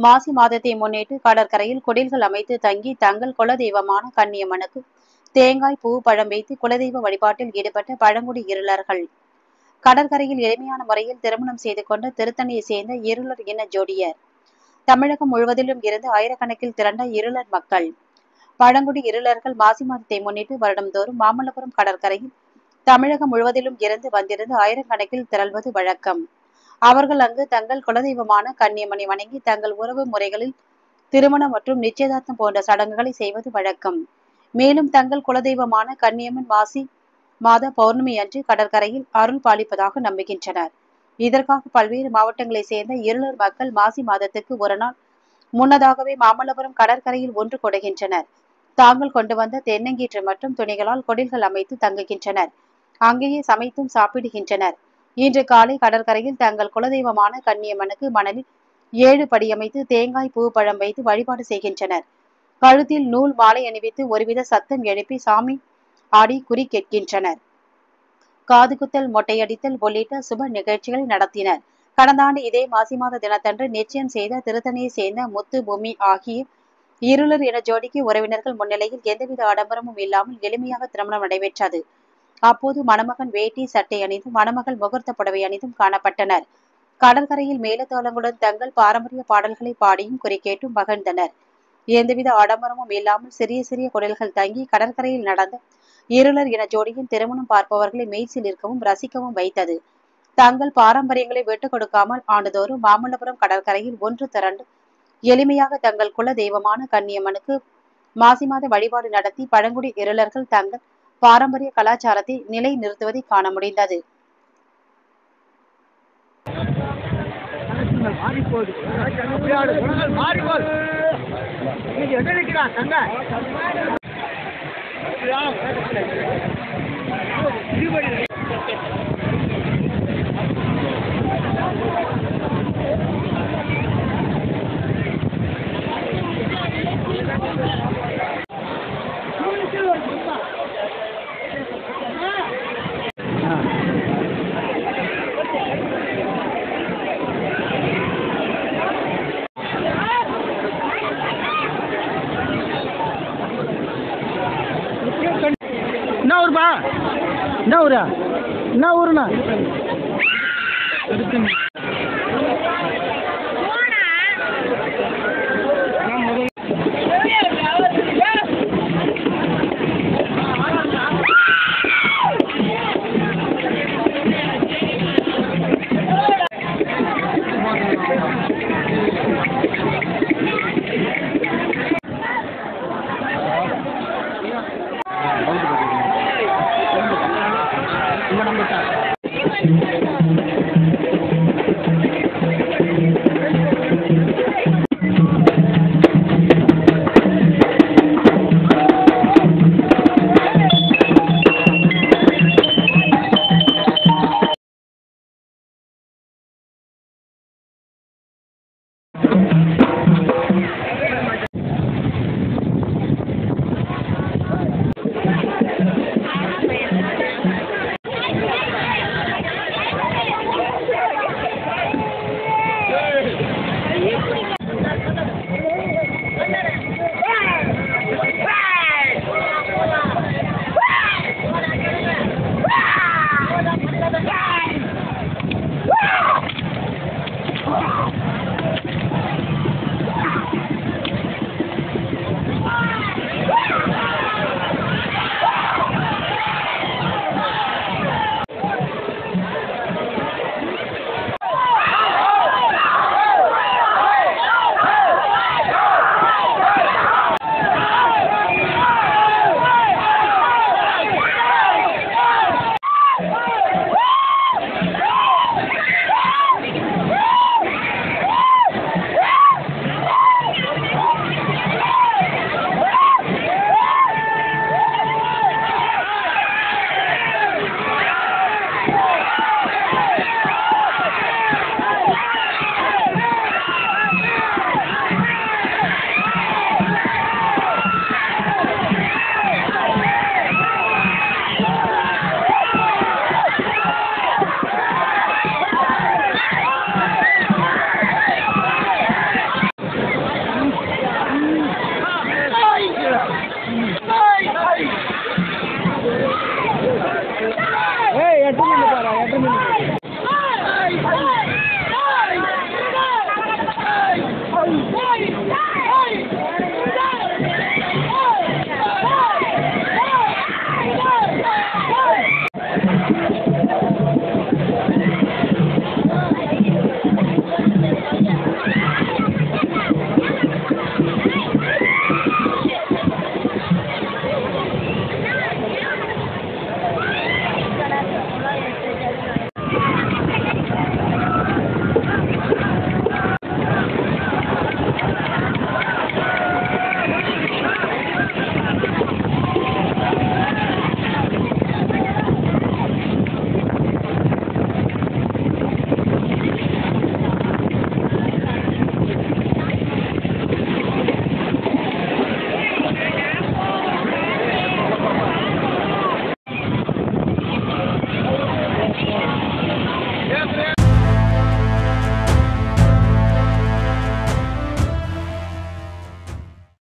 மாசி மாதத்தை முன்னிட்டு கடற்கரையில் குடில்கள் அமைத்து தங்கி தங்கள் குலதெய்வமான கன்னியம்மனுக்கு தேங்காய், பூ, பழம் வைத்து குலதெய்வ வழிபாட்டில் ஈடுபட்ட பழங்குடி இருளர்கள். கடற்கரையில் எளிமையான முறையில் திருமணம் செய்து கொண்ட திருத்தணியை சேர்ந்த இருளர் இன ஜோடியர். தமிழகம் முழுவதிலும் இருந்து ஆயிரக்கணக்கில் திரண்ட இருளர் மக்கள். பழங்குடி இருளர்கள் மாசி மாதத்தை முன்னிட்டு வருடந்தோறும் மாமல்லபுரம் கடற்கரையில் தமிழகம் முழுவதிலும் இருந்து வந்திருந்து ஆயிரக்கணக்கில் திரள்வது வழக்கம். அவர்கள் அங்கு தங்கள் குலதெய்வமான கன்னியம்மனை வணங்கி தங்கள் உறவு முறைகளில் திருமணம் மற்றும் நிச்சயதார்த்தம் போன்ற சடங்குகளை செய்வது வழக்கம். மேலும் தங்கள் குலதெய்வமான கன்னியம்மன் மாசி மாத பௌர்ணமி அன்று கடற்கரையில் அருள் பாலிப்பதாக நம்புகின்றனர். இதற்காக பல்வேறு மாவட்டங்களைச் சேர்ந்த இருளர் மக்கள் மாசி மாதத்துக்கு ஒரு நாள் முன்னதாகவே மாமல்லபுரம் கடற்கரையில் ஒன்று கூடுகின்றனர். தாங்கள் கொண்டு வந்த தென்னங்கீற்று மற்றும் துணிகளால் குடில்கள் அமைத்து தங்குகின்றனர். அங்கேயே சமைத்தும் சாப்பிடுகின்றனர். இன்று காலை கடற்கரையில் தங்கள் குலதெய்வமான கன்னியம்மனுக்கு மணலில் 7 படி அமைத்து தேங்காய், பூ, பழம் வைத்து வழிபாடு செய்கின்றனர். கழுத்தில் நூல் மாலை அணிவித்து ஒருவித சத்தம் எழுப்பி சாமி ஆடி குறி கேட்கின்றனர். காதுகுத்தல், மொட்டையடித்தல் உள்ளிட்ட சுப நிகழ்ச்சிகளை நடத்தினர். கடந்த ஆண்டு இதே மாசி மாத தினத்தன்று நிச்சயம் செய்த திருத்தணியை சேர்ந்த முத்து, பூமி ஆகிய இருளர் என ஜோடிக்கு உறவினர்கள் முன்னிலையில் எந்தவித ஆடம்பரமும் இல்லாமல் எளிமையாக திருமணம் நடைபெற்றது. அப்போது மணமகன் வேட்டி சட்டை அணிந்தும் மணமகள் முகூர்த்த புடவை அணிந்தும் காணப்பட்டனர். கடற்கரையில் மேலதாளங்களுடன் தங்கள் பாரம்பரிய பாடல்களை பாடியும் குறிக்கேட்டும் மகிழ்ந்தனர். எந்தவித ஆடம்பரமும் இல்லாமல் சிறிய சிறிய குடில்கள் தங்கி கடற்கரையில் நடந்த இருளர் என ஜோடியின் திருமணம் பார்ப்பவர்களை மெய்சிலிர்க்கவும் ரசிக்கவும் வைத்தது. தங்கள் பாரம்பரியங்களை விட்டுக் கொடுக்காமல் ஆண்டுதோறும் மாமல்லபுரம் கடற்கரையில் ஒன்று திரண்டு எளிமையாக தங்கள் குல தெய்வமான கன்னியம்மனுக்கு மாசி மாத வழிபாடு நடத்தி பழங்குடி இருளர்கள் தங்கள் பாரம்பரிய கலாச்சாரத்தை நிலை நிறுத்துவதை காண முடிந்தது. என்ன ஊருப்பா? என்ன ஊரா? என்ன ஊருண்ணா?